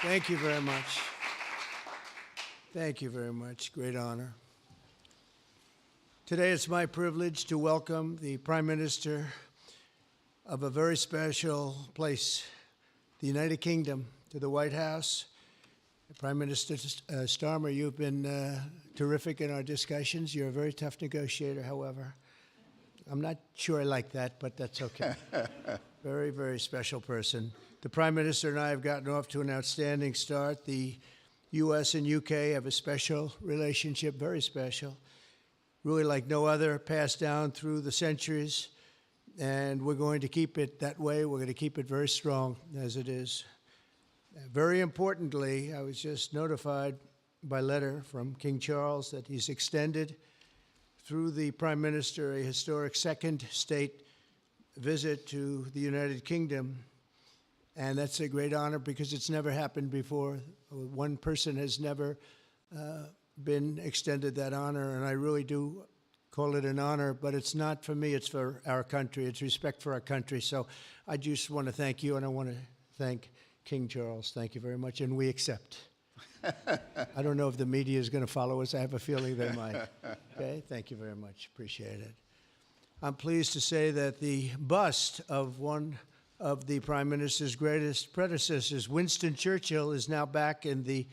Thank you very much. Thank you very much. Great honor. Today it's my privilege to welcome the Prime Minister of a very special place, the United Kingdom, to the White House. Prime Minister Starmer, you've been terrific in our discussions. You're a very tough negotiator, however. I'm not sure I like that, but that's okay. Very, very special person. The Prime Minister and I have gotten off to an outstanding start. The U.S. and U.K. have a special relationship, very special, really like no other, passed down through the centuries, and we're going to keep it that way. We're going to keep it very strong as it is. Very importantly, I was just notified by letter from King Charles that he's extended through the Prime Minister a historic second state visit to the United Kingdom. And that's a great honor because it's never happened before. One person has never been extended that honor, and I really do call it an honor, but it's not for me, it's for our country. It's respect for our country. So I just want to thank you, and I want to thank King Charles. Thank you very much, and we accept. I don't know if the media is going to follow us. I have a feeling they might. Okay, thank you very much. Appreciate it. I'm pleased to say that the bust of one of the Prime Minister's greatest predecessors, Winston Churchill, is now back in the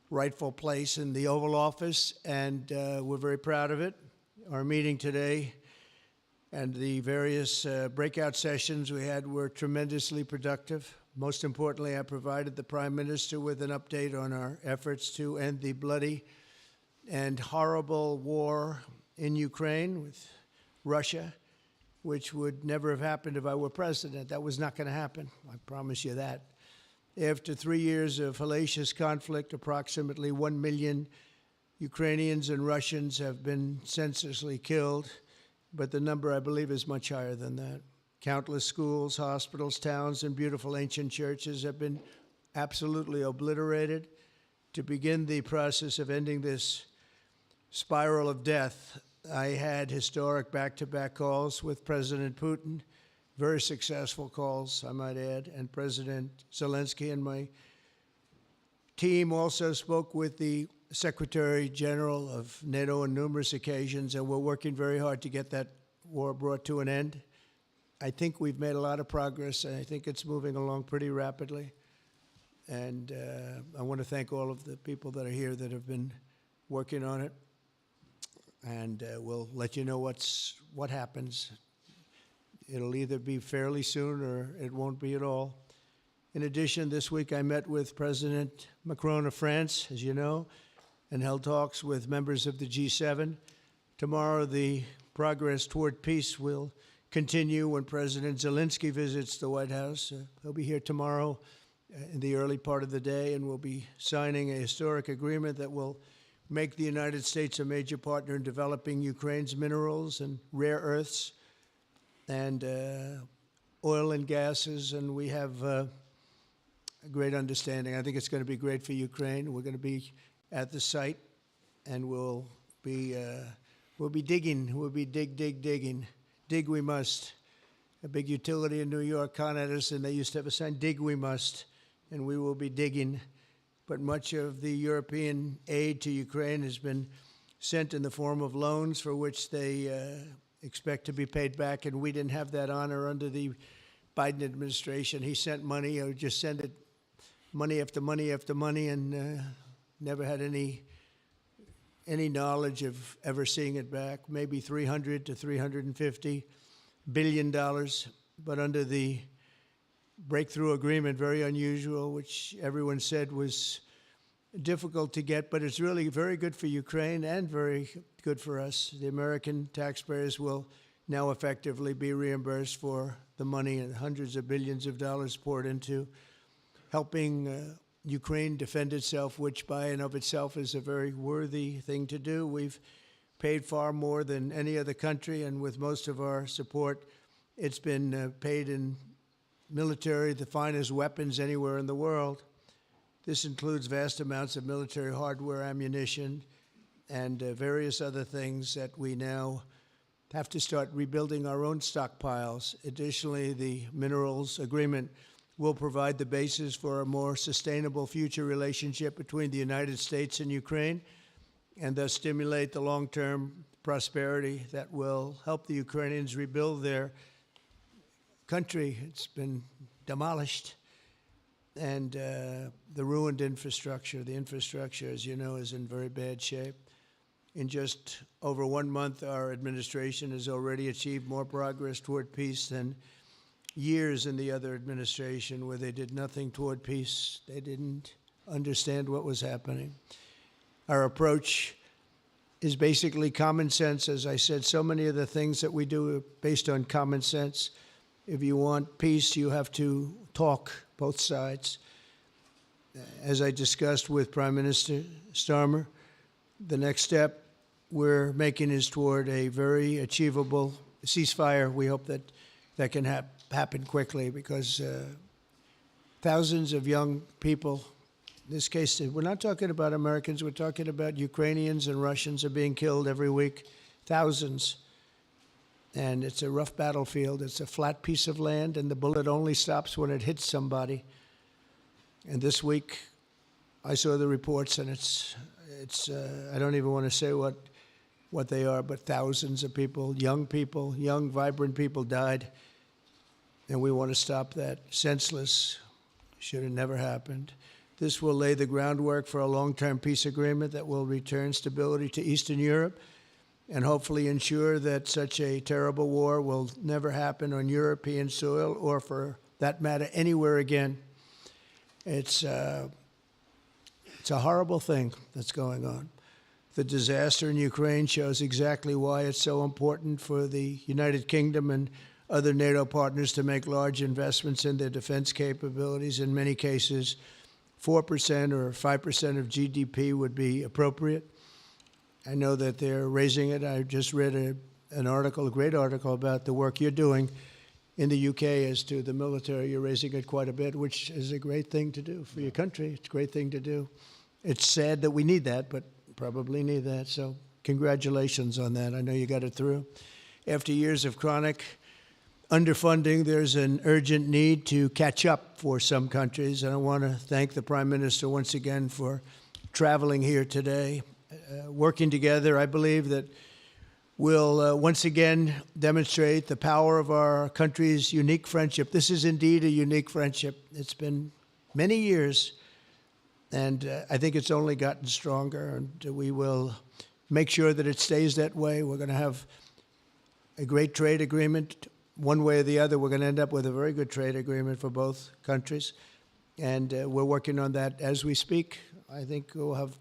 rightful place in the Oval Office, and we're very proud of it. Our meeting today and the various breakout sessions we had were tremendously productive. Most importantly, I provided the Prime Minister with an update on our efforts to end the bloody and horrible war in Ukraine with Russia, which would never have happened if I were president. That was not going to happen. I promise you that. After 3 years of hellacious conflict, approximately 1 million Ukrainians and Russians have been senselessly killed, but the number, I believe, is much higher than that. Countless schools, hospitals, towns, and beautiful ancient churches have been absolutely obliterated. To begin the process of ending this spiral of death, I had historic back-to-back calls with President Putin, very successful calls, I might add, and President Zelensky, and my team also spoke with the Secretary General of NATO on numerous occasions, and we're working very hard to get that war brought to an end. I think we've made a lot of progress, and I think it's moving along pretty rapidly. And I want to thank all of the people that are here that have been working on it. And we'll let you know what happens. It'll either be fairly soon or it won't be at all. In addition, this week I met with President Macron of France, as you know, and held talks with members of the G7. Tomorrow, the progress toward peace will continue when President Zelensky visits the White House. He'll be here tomorrow in the early part of the day, and we'll be signing a historic agreement that will make the United States a major partner in developing Ukraine's minerals and rare earths and oil and gases, and we have a great understanding. I think it's going to be great for Ukraine. We're going to be at the site, and we'll be digging. We'll be digging. Dig we must. A big utility in New York, Con Edison, they used to have a sign, dig we must, and we will be digging. But much of the European aid to Ukraine has been sent in the form of loans for which they expect to be paid back, and we didn't have that honor under the Biden administration. He sent money, or just sent it, money after money after money, and never had any knowledge of ever seeing it back. Maybe $300 to $350 billion, but under the breakthrough agreement, very unusual, which everyone said was difficult to get, but it's really very good for Ukraine and very good for us. The American taxpayers will now effectively be reimbursed for the money and hundreds of billions of dollars poured into helping Ukraine defend itself, which by and of itself is a very worthy thing to do. We've paid far more than any other country, and with most of our support, it's been paid in military, the finest weapons anywhere in the world. This includes vast amounts of military hardware, ammunition, and various other things that we now have to start rebuilding our own stockpiles. Additionally, the minerals agreement will provide the basis for a more sustainable future relationship between the United States and Ukraine, and thus stimulate the long-term prosperity that will help the Ukrainians rebuild their country. It's been demolished, and the ruined infrastructure. The infrastructure, as you know, is in very bad shape. In just over 1 month, our administration has already achieved more progress toward peace than years in the other administration where they did nothing toward peace. They didn't understand what was happening. Our approach is basically common sense. As I said, so many of the things that we do are based on common sense. If you want peace, you have to talk, both sides. As I discussed with Prime Minister Starmer, the next step we're making is toward a very achievable ceasefire. We hope that that can happen quickly, because thousands of young people, in this case, we're not talking about Americans, we're talking about Ukrainians and Russians are being killed every week, thousands. And it's a rough battlefield. It's a flat piece of land, and the bullet only stops when it hits somebody. And this week, I saw the reports, and it's I don't even want to say what they are, but thousands of people, young, vibrant people died. And we want to stop that. Senseless. Should have never happened. This will lay the groundwork for a long-term peace agreement that will return stability to Eastern Europe and hopefully ensure that such a terrible war will never happen on European soil, or for that matter, anywhere again. It's a horrible thing that's going on. The disaster in Ukraine shows exactly why it's so important for the United Kingdom and other NATO partners to make large investments in their defense capabilities. In many cases, 4% or 5% of GDP would be appropriate. I know that they're raising it. I just read an article, a great article, about the work you're doing in the UK as to the military. You're raising it quite a bit, which is a great thing to do for your country. It's a great thing to do. It's sad that we need that, but probably need that. So congratulations on that. I know you got it through. After years of chronic underfunding, there's an urgent need to catch up for some countries. And I want to thank the Prime Minister once again for traveling here today. Working together, I believe that we'll once again demonstrate the power of our country's unique friendship. This is indeed a unique friendship. It's been many years, and I think it's only gotten stronger, and we will make sure that it stays that way. We're going to have a great trade agreement. One way or the other, we're going to end up with a very good trade agreement for both countries, and we're working on that as we speak. I think we'll have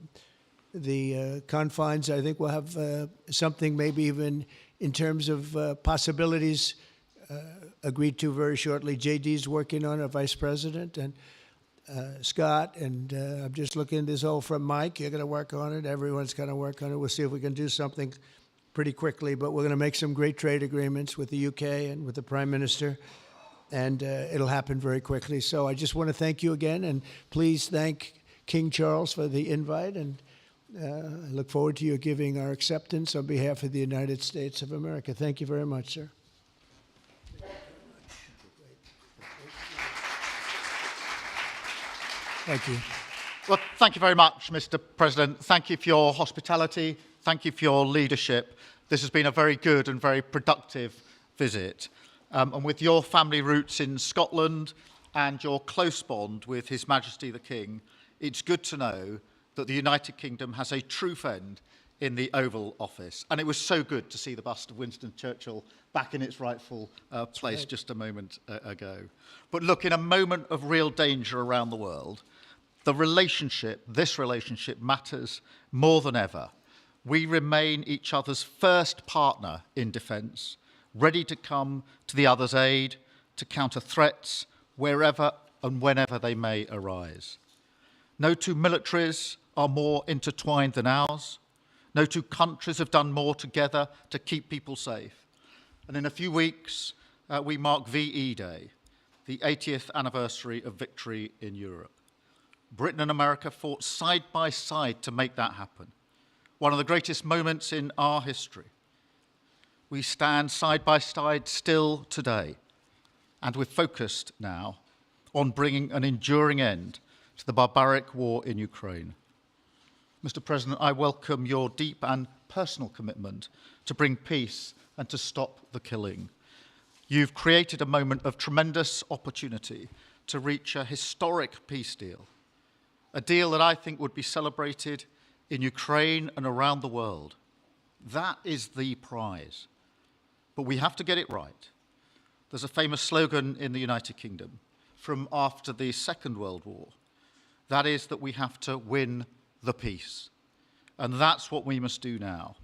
the confines. I think we'll have something maybe even in terms of possibilities agreed to very shortly. JD's working on it, Vice President, and Scott, and I'm just looking at this all from Mike. You're going to work on it. Everyone's going to work on it. We'll see if we can do something pretty quickly, but we're going to make some great trade agreements with the UK and with the Prime Minister, and it'll happen very quickly. So I just want to thank you again, and please thank King Charles for the invite, and I look forward to you giving our acceptance on behalf of the United States of America. Thank you very much, sir. Thank you. Well, thank you very much, Mr. President. Thank you for your hospitality. Thank you for your leadership. This has been a very good and very productive visit. And with your family roots in Scotland and your close bond with His Majesty the King, it's good to know that the United Kingdom has a true friend in the Oval Office. And it was so good to see the bust of Winston Churchill back in its rightful place just a moment ago. But look, in a moment of real danger around the world, this relationship matters more than ever. We remain each other's first partner in defence, ready to come to the other's aid, to counter threats wherever and whenever they may arise. No two militaries are more intertwined than ours. No two countries have done more together to keep people safe. And in a few weeks, we mark VE Day, the 80th anniversary of victory in Europe. Britain and America fought side by side to make that happen. One of the greatest moments in our history. We stand side by side still today, and we're focused now on bringing an enduring end to the barbaric war in Ukraine. Mr. President, I welcome your deep and personal commitment to bring peace and to stop the killing. You've created a moment of tremendous opportunity to reach a historic peace deal, a deal that I think would be celebrated in Ukraine and around the world. That is the prize. But we have to get it right. There's a famous slogan in the United Kingdom from after the Second World War. That is that we have to win the peace. And that's what we must do now.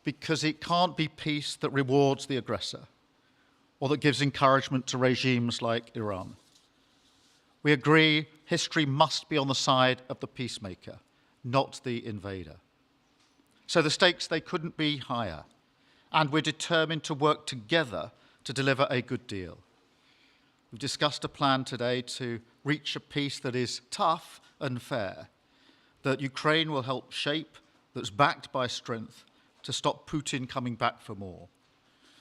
Because it can't be peace that rewards the aggressor or that gives encouragement to regimes like Iran. We agree history must be on the side of the peacemaker, not the invader. So the stakes, they couldn't be higher. And we're determined to work together to deliver a good deal. We've discussed a plan today to reach a peace that is tough and fair, that Ukraine will help shape, that's backed by strength, to stop Putin coming back for more.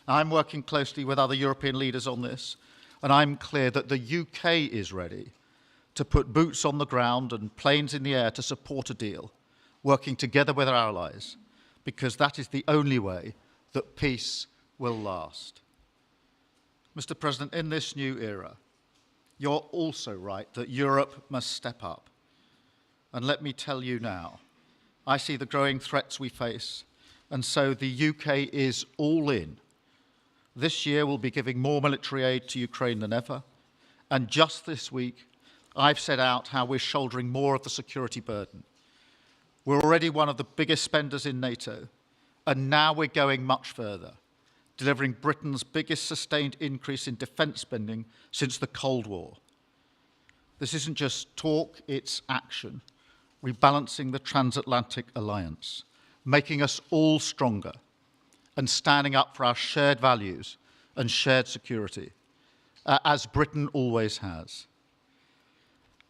I'm working closely with other European leaders on this, and I'm clear that the UK is ready to put boots on the ground and planes in the air to support a deal, working together with our allies, because that is the only way that peace will last. Mr. President, in this new era, you're also right that Europe must step up. And let me tell you now, I see the growing threats we face, and so the UK is all in. This year we'll be giving more military aid to Ukraine than ever, and just this week I've set out how we're shouldering more of the security burden. We're already one of the biggest spenders in NATO, and now we're going much further, delivering Britain's biggest sustained increase in defence spending since the Cold War. This isn't just talk, it's action, rebalancing the transatlantic alliance, making us all stronger, and standing up for our shared values and shared security, as Britain always has.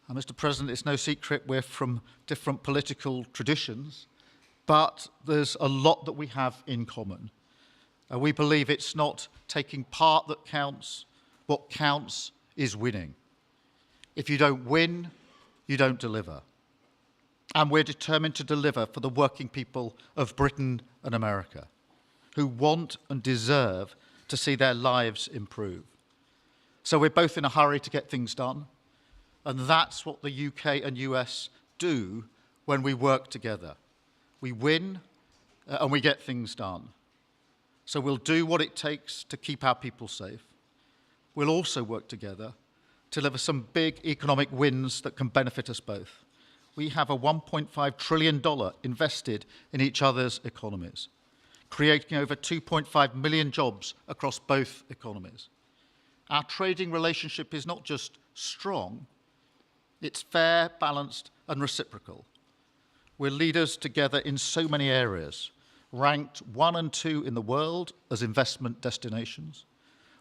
And Mr. President, it's no secret we're from different political traditions, but there's a lot that we have in common. We believe it's not taking part that counts. What counts is winning. If you don't win, you don't deliver. And we're determined to deliver for the working people of Britain and America, who want and deserve to see their lives improve. So we're both in a hurry to get things done, and that's what the UK and US do when we work together. We win and we get things done. So we'll do what it takes to keep our people safe. We'll also work together to deliver some big economic wins that can benefit us both. We have a $1.5 trillion invested in each other's economies, creating over 2.5 million jobs across both economies. Our trading relationship is not just strong, it's fair, balanced, and reciprocal. We're leaders together in so many areas, ranked 1 and 2 in the world as investment destinations,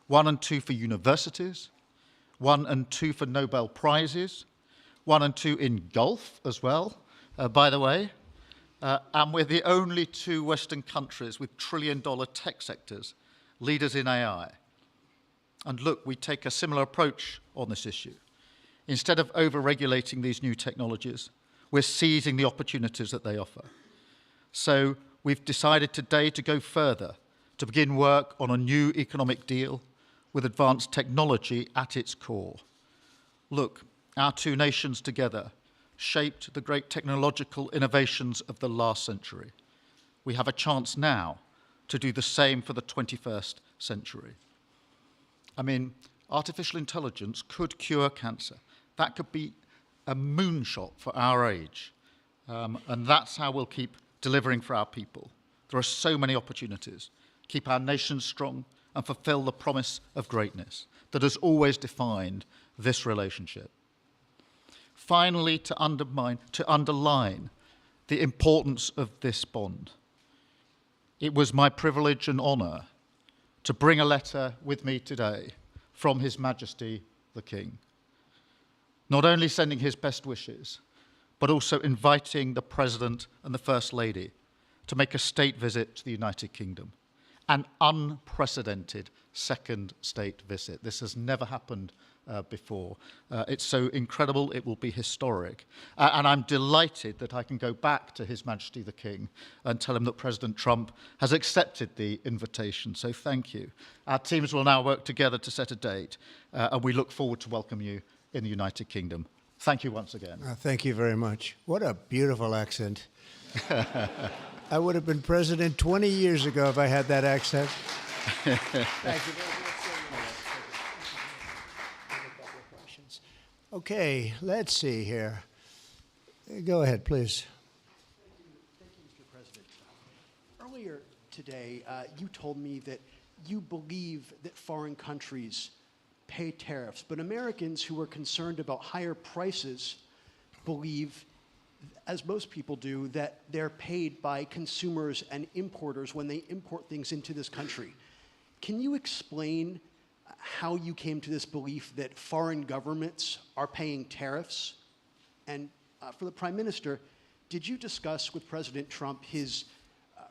1 and 2 for universities, 1 and 2 for Nobel Prizes, 1 and 2 in golf as well, by the way. And we're the only 2 Western countries with trillion-dollar tech sectors, leaders in AI. And look, we take a similar approach on this issue. Instead of over-regulating these new technologies, we're seizing the opportunities that they offer. So we've decided today to go further, to begin work on a new economic deal with advanced technology at its core. Look, our 2 nations together shaped the great technological innovations of the last century. We have a chance now to do the same for the 21st century. I mean, artificial intelligence could cure cancer. That could be a moonshot for our age. And that's how we'll keep delivering for our people. There are so many opportunities. Keep our nation strong and fulfill the promise of greatness that has always defined this relationship. Finally, to underline the importance of this bond, it was my privilege and honour to bring a letter with me today from His Majesty the King, not only sending his best wishes, but also inviting the President and the First Lady to make a state visit to the United Kingdom, an unprecedented second state visit. This has never happened before. It's so incredible, it will be historic. And I'm delighted that I can go back to His Majesty the King and tell him that President Trump has accepted the invitation. So thank you. Our teams will now work together to set a date, and we look forward to welcome you in the United Kingdom. Thank you once again. Thank you very much. What a beautiful accent. I would have been president 20 years ago if I had that accent. Thank you very much. Okay, let's see here. Go ahead, please. Thank you, Mr. President. Earlier today, you told me that you believe that foreign countries pay tariffs, but Americans who are concerned about higher prices believe, as most people do, that they're paid by consumers and importers when they import things into this country. Can you explain how you came to this belief that foreign governments are paying tariffs? And for the Prime Minister, did you discuss with President Trump his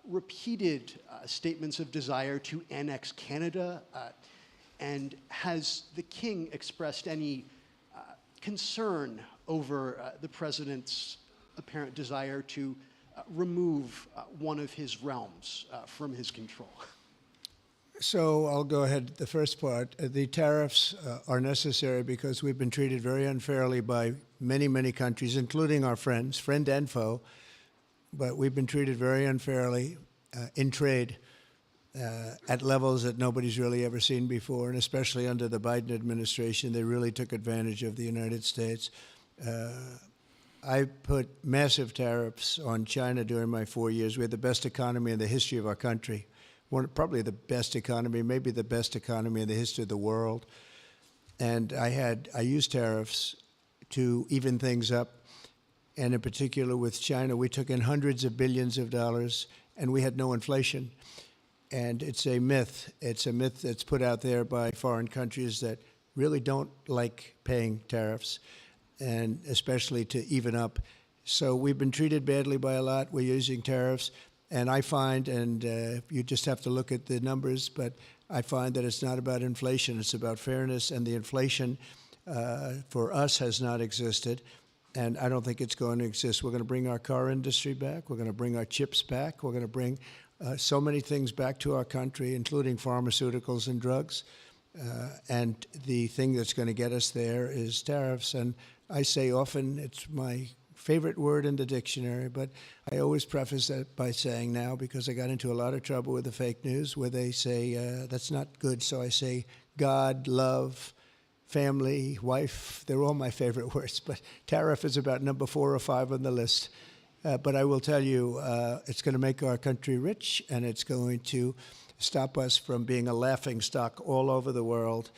repeated statements of desire to annex Canada? And has the King expressed any concern over the President's apparent desire to remove one of his realms from his control? So I'll go ahead. The first part, the tariffs are necessary because we've been treated very unfairly by many, many countries, including our friends, friend and foe. But we've been treated very unfairly in trade at levels that nobody's really ever seen before, and especially under the Biden administration, they really took advantage of the United States. I put massive tariffs on China during my 4 years. We had the best economy in the history of our country. Probably the best economy, maybe the best economy in the history of the world. And I used tariffs to even things up. And in particular with China, we took in hundreds of billions of dollars and we had no inflation. And it's a myth. It's a myth that's put out there by foreign countries that really don't like paying tariffs, and especially to even up. So we've been treated badly by a lot. We're using tariffs. And I find, and you just have to look at the numbers, but I find that it's not about inflation, it's about fairness, and the inflation for us has not existed, and I don't think it's going to exist. We're going to bring our car industry back, we're going to bring our chips back, we're going to bring so many things back to our country, including pharmaceuticals and drugs, and the thing that's going to get us there is tariffs. And I say often, it's my favorite word in the dictionary, but I always preface that by saying now, because I got into a lot of trouble with the fake news where they say that's not good, so I say God, love, family, wife, they're all my favorite words, but tariff is about number 4 or 5 on the list. But I will tell you, it's going to make our country rich, and it's going to stop us from being a laughingstock all over the world,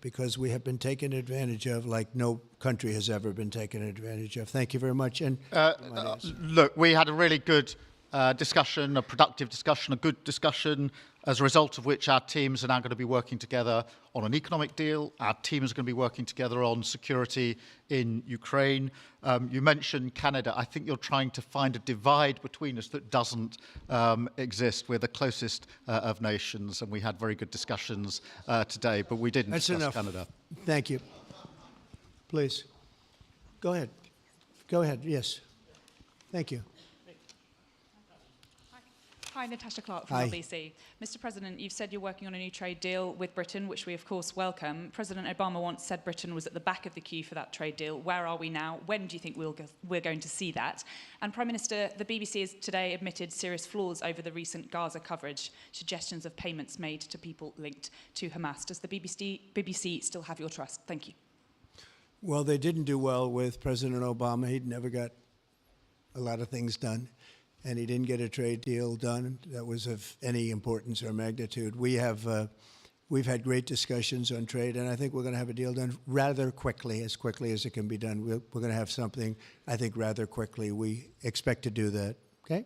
because we have been taken advantage of like no country has ever been taken advantage of. Thank you very much. And look, we had a really good discussion, a productive discussion, a good discussion, as a result of which our teams are now going to be working together on an economic deal. Our teams are going to be working together on security in Ukraine. You mentioned Canada. I think you're trying to find a divide between us that doesn't exist. We're the closest of nations, and we had very good discussions today, but we didn't discuss Canada. Thank you. Please. Go ahead. Go ahead, yes. Thank you. Hi, Natasha Clark from LBC. Mr. President, you've said you're working on a new trade deal with Britain, which we of course welcome. President Obama once said Britain was at the back of the queue for that trade deal. Where are we now? When do you think we're going to see that? And Prime Minister, the BBC has today admitted serious flaws over the recent Gaza coverage, suggestions of payments made to people linked to Hamas. Does the BBC still have your trust? Thank you. Well, they didn't do well with President Obama. He'd never got a lot of things done, and he didn't get a trade deal done that was of any importance or magnitude. We've had great discussions on trade, and I think we're going to have a deal done rather quickly as it can be done. We're going to have something, I think, rather quickly. We expect to do that. Okay?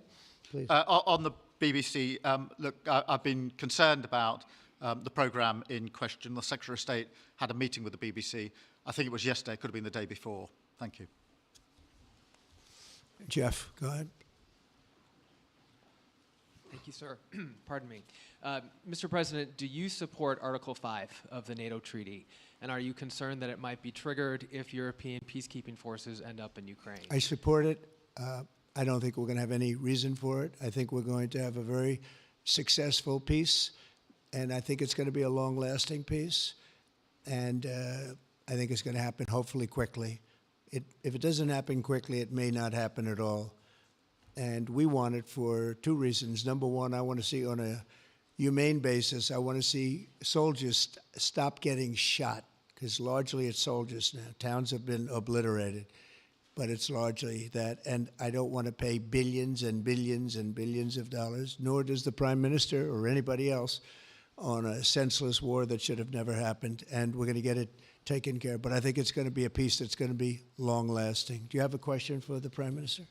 Please. On the BBC, look, I've been concerned about the programme in question. The Secretary of State had a meeting with the BBC. I think it was yesterday, could have been the day before. Thank you. Jeff, go ahead. Thank you, sir. Pardon me. Mr. President, do you support Article 5 of the NATO treaty? And are you concerned that it might be triggered if European peacekeeping forces end up in Ukraine? I support it. I don't think we're going to have any reason for it. I think we're going to have a very successful peace, and I think it's going to be a long-lasting peace. And I think it's going to happen hopefully quickly. If it doesn't happen quickly, it may not happen at all. And we want it for two reasons. Number one, I want to see on a humane basis, I want to see soldiers stop getting shot, because largely it's soldiers now. Towns have been obliterated, but it's largely that. And I don't want to pay billions and billions and billions of dollars, nor does the Prime Minister or anybody else, on a senseless war that should have never happened. And we're going to get it taken care of. But I think it's going to be a peace that's going to be long-lasting. Do you have a question for the Prime Minister?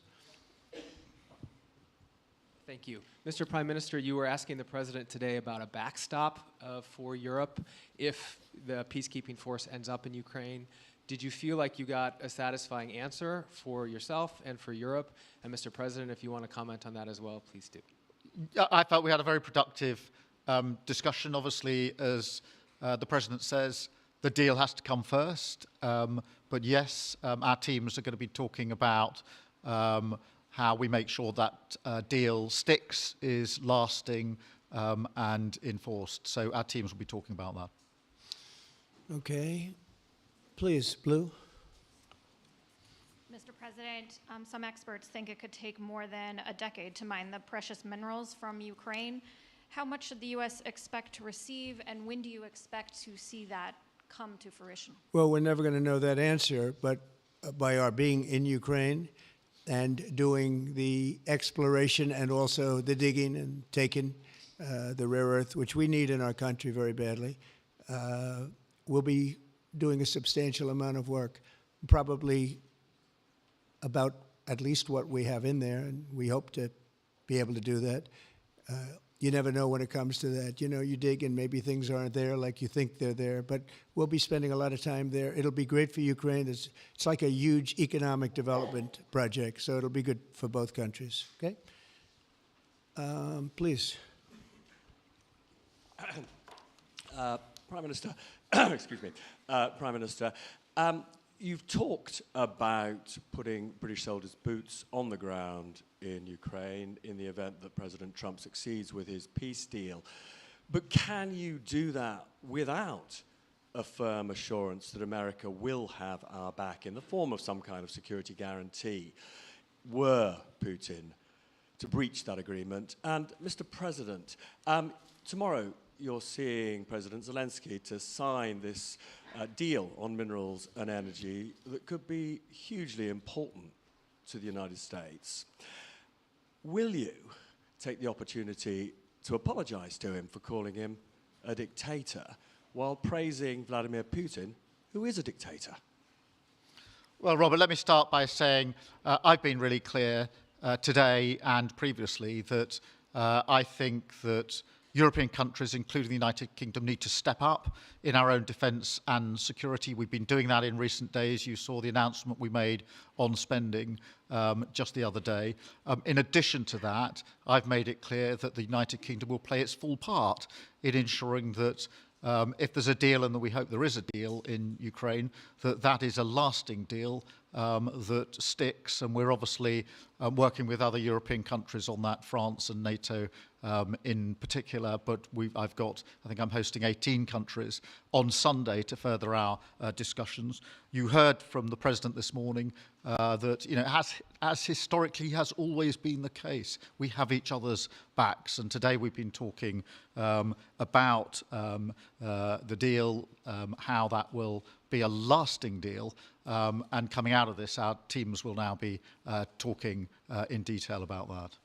Thank you. Mr. Prime Minister, you were asking the President today about a backstop for Europe if the peacekeeping force ends up in Ukraine. Did you feel like you got a satisfying answer for yourself and for Europe? And Mr. President, if you want to comment on that as well, please do. I felt we had a very productive discussion. Obviously, as the President says, the deal has to come first. But yes, our teams are going to be talking about how we make sure that deal sticks, is lasting and enforced. So our teams will be talking about that. Okay. Please, Blue. Mr. President, some experts think it could take more than a decade to mine the precious minerals from Ukraine. How much should the U.S. expect to receive, and when do you expect to see that come to fruition? Well, we're never going to know that answer, but by our being in Ukraine and doing the exploration and also the digging and taking the rare earth, which we need in our country very badly, we'll be doing a substantial amount of work, probably about at least what we have in there, and we hope to be able to do that. You never know when it comes to that. You know, you dig and maybe things aren't there like you think they're there, but we'll be spending a lot of time there. It'll be great for Ukraine. It's like a huge economic development project, so it'll be good for both countries, okay? Please. Prime Minister, excuse me, Prime Minister, you've talked about putting British soldiers' boots on the ground in Ukraine in the event that President Trump succeeds with his peace deal. But can you do that without a firm assurance that America will have our back in the form of some kind of security guarantee were Putin to breach that agreement? And Mr. President, tomorrow you're seeing President Zelensky to sign this deal on minerals and energy that could be hugely important to the United States. Will you take the opportunity to apologize to him for calling him a dictator while praising Vladimir Putin, who is a dictator? Well, Robert, let me start by saying I've been really clear today and previously that I think that European countries, including the United Kingdom, need to step up in our own defence and security. We've been doing that in recent days. You saw the announcement we made on spending just the other day. In addition to that, I've made it clear that the United Kingdom will play its full part in ensuring that if there's a deal, and we hope there is a deal in Ukraine, that is a lasting deal that sticks. And we're obviously working with other European countries on that, France and NATO in particular. But I think I'm hosting 18 countries on Sunday to further our discussions. You heard from the President this morning that, you know, as historically has always been the case, we have each other's backs. And today we've been talking about the deal, how that will be a lasting deal. And coming out of this, our teams will now be talking in detail about that.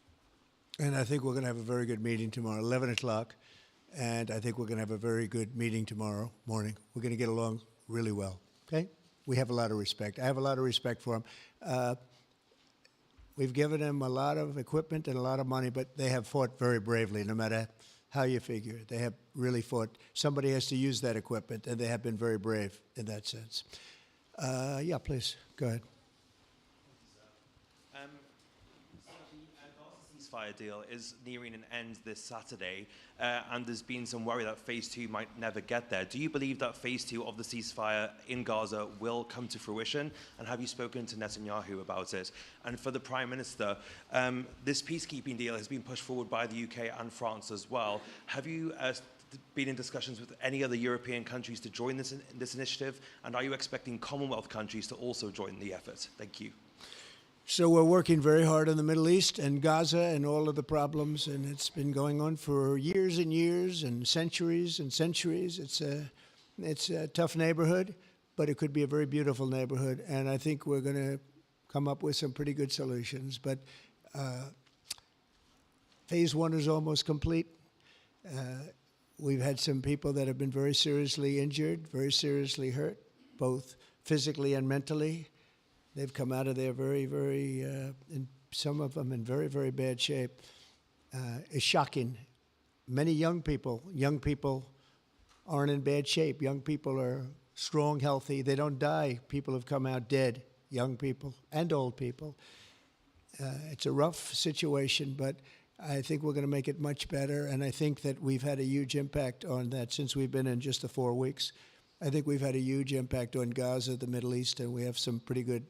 And I think we're going to have a very good meeting tomorrow, 11 o'clock. And I think we're going to have a very good meeting tomorrow morning. We're going to get along really well, okay? We have a lot of respect. I have a lot of respect for them. We've given them a lot of equipment and a lot of money, but they have fought very bravely, no matter how you figure it. They have really fought. Somebody has to use that equipment, and they have been very brave in that sense. Yeah, please, go ahead. Ceasefire deal is nearing an end this Saturday, and there's been some worry that phase 2 might never get there. Do you believe that phase 2 of the ceasefire in Gaza will come to fruition? And have you spoken to Netanyahu about it? And for the Prime Minister, this peacekeeping deal has been pushed forward by the UK and France as well. Have you been in discussions with any other European countries to join this initiative? And are you expecting Commonwealth countries to also join the effort? Thank you. So we're working very hard in the Middle East and Gaza and all of the problems, and it's been going on for years and years and centuries and centuries. It's a tough neighborhood, but it could be a very beautiful neighborhood, and I think we're going to come up with some pretty good solutions. But phase 1 is almost complete. We've had some people that have been very seriously injured, very seriously hurt, both physically and mentally. They've come out of there and some of them in very, very bad shape. It's shocking. Many young people aren't in bad shape. Young people are strong, healthy. They don't die. People have come out dead, young people and old people. It's a rough situation, but I think we're going to make it much better, and I think that we've had a huge impact on that since we've been in just the 4 weeks. I think we've had a huge impact on Gaza, the Middle East, and we have some pretty good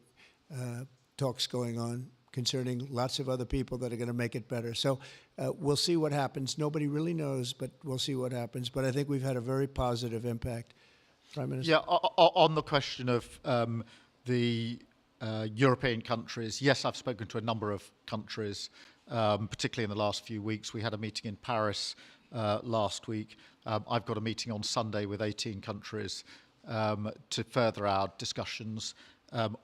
talks going on concerning lots of other people that are going to make it better. So we'll see what happens. Nobody really knows, but we'll see what happens. But I think we've had a very positive impact. Prime Minister? Yeah, on the question of the European countries, yes, I've spoken to a number of countries, particularly in the last few weeks. We had a meeting in Paris last week. I've got a meeting on Sunday with 18 countries to further our discussions.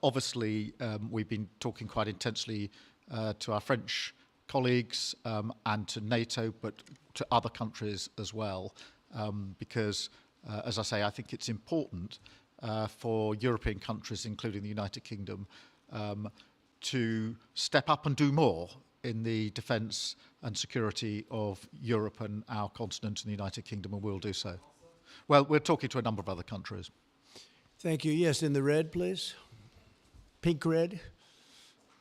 Obviously, we've been talking quite intensely to our French colleagues and to NATO, but to other countries as well, because, as I say, I think it's important for European countries, including the United Kingdom, to step up and do more in the defence and security of Europe and our continent and the United Kingdom, and we'll do so. Well, we're talking to a number of other countries. Thank you. Yes, in the red, please. Pink red,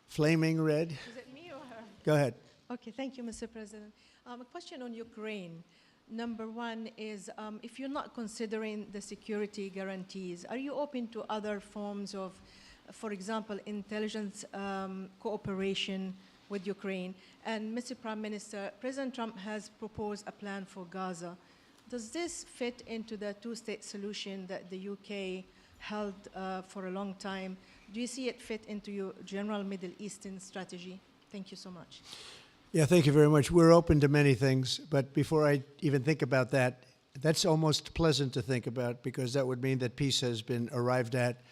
flaming red. Is it me or her? Go ahead. Okay, thank you, Mr. President. A question on Ukraine. Number one is, if you're not considering the security guarantees, are you open to other forms of, for example, intelligence cooperation with Ukraine? And Mr. Prime Minister, President Trump has proposed a plan for Gaza. Does this fit into the two-state solution that the UK held for a long time? Do you see it fit into your general Middle Eastern strategy? Thank you so much. Yeah, thank you very much. We're open to many things, but before I even think about that, that's almost pleasant to think about because that would mean that peace has been arrived at.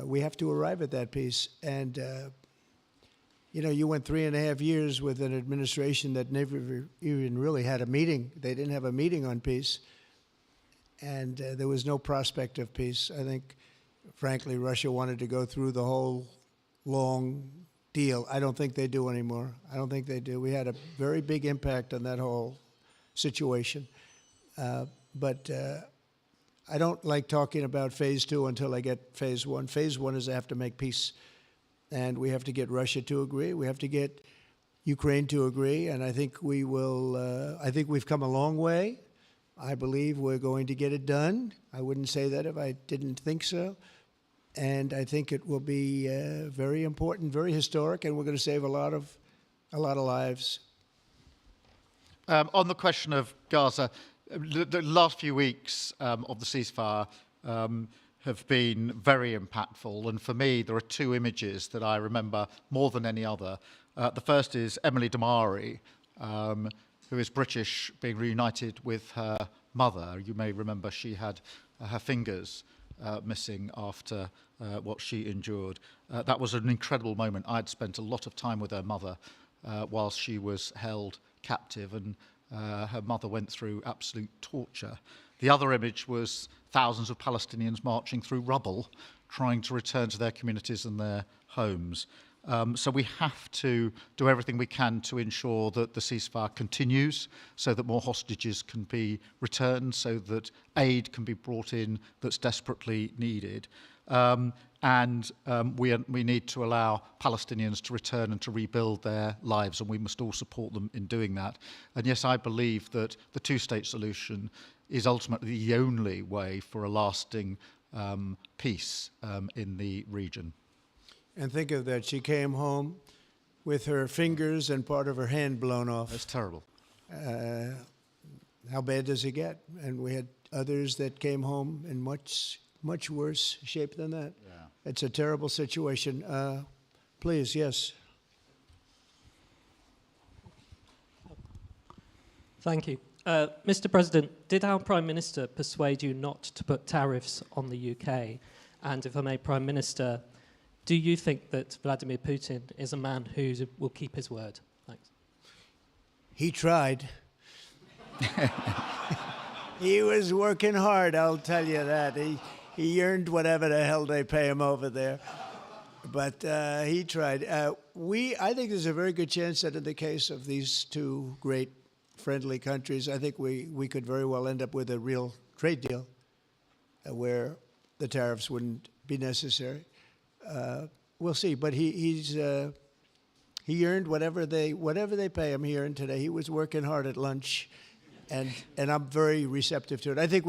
We have to arrive at that peace. And, you know, you went 3.5 years with an administration that never even really had a meeting. They didn't have a meeting on peace. And there was no prospect of peace. I think, frankly, Russia wanted to go through the whole long deal. I don't think they do anymore. I don't think they do. We had a very big impact on that whole situation. But I don't like talking about phase 2 until I get phase 1. Phase 1 is I have to make peace. And we have to get Russia to agree. We have to get Ukraine to agree. And I think we will, I think we've come a long way. I believe we're going to get it done. I wouldn't say that if I didn't think so. And I think it will be very important, very historic, and we're going to save a lot of lives. On the question of Gaza, the last few weeks of the ceasefire have been very impactful. And for me, there are 2 images that I remember more than any other. The first is Emily Damari, who is British, being reunited with her mother. You may remember she had her fingers missing after what she endured. That was an incredible moment. I'd spent a lot of time with her mother whilst she was held captive, and her mother went through absolute torture. The other image was thousands of Palestinians marching through rubble, trying to return to their communities and their homes. So we have to do everything we can to ensure that the ceasefire continues, so that more hostages can be returned, so that aid can be brought in that's desperately needed. We need to allow Palestinians to return and to rebuild their lives, and we must all support them in doing that. And yes, I believe that the two-state solution is ultimately the only way for a lasting peace in the region. And think of that, she came home with her fingers and part of her hand blown off. That's terrible. How bad does it get? And we had others that came home in much worse shape than that. Yeah. It's a terrible situation. Please, yes. Thank you. Mr. President, did our Prime Minister persuade you not to put tariffs on the UK? And if I may, Prime Minister, do you think that Vladimir Putin is a man who will keep his word? Thanks. He tried. He was working hard, I'll tell you that. He earned whatever the hell they pay him over there. But he tried. I think there's a very good chance that in the case of these two great friendly countries, I think we could very well end up with a real trade deal where the tariffs wouldn't be necessary. We'll see. But he earned whatever they pay him. He earned today. He was working hard at lunch, and I'm very receptive to it. I think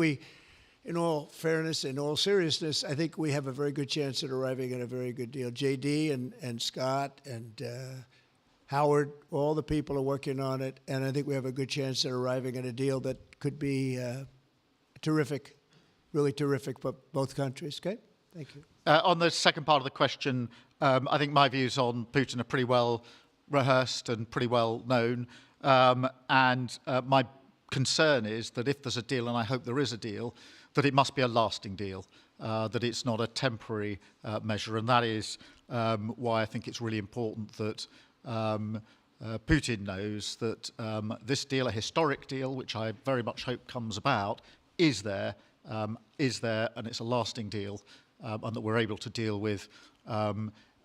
in all fairness, in all seriousness, I think we have a very good chance at arriving at a very good deal. JD and Scott and Howard, all the people are working on it, and I think we have a good chance at arriving at a deal that could be terrific, really terrific for both countries. Okay? Thank you. On the second part of the question, I think my views on Putin are pretty well rehearsed and pretty well known. My concern is that if there's a deal, and I hope there is a deal, that it must be a lasting deal, that it's not a temporary measure. And that is why I think it's really important that Putin knows that this deal, a historic deal, which I very much hope comes about, is there, and it's a lasting deal, and that we're able to deal with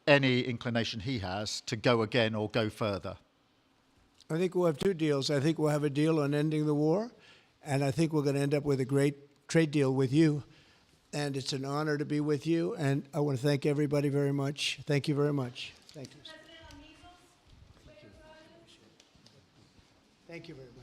any inclination he has to go again or go further. I think we'll have two deals. I think we'll have a deal on ending the war, and I think we're going to end up with a great trade deal with you. And it's an honor to be with you, and I want to thank everybody very much. Thank you very much. Thank you. Thank you very much.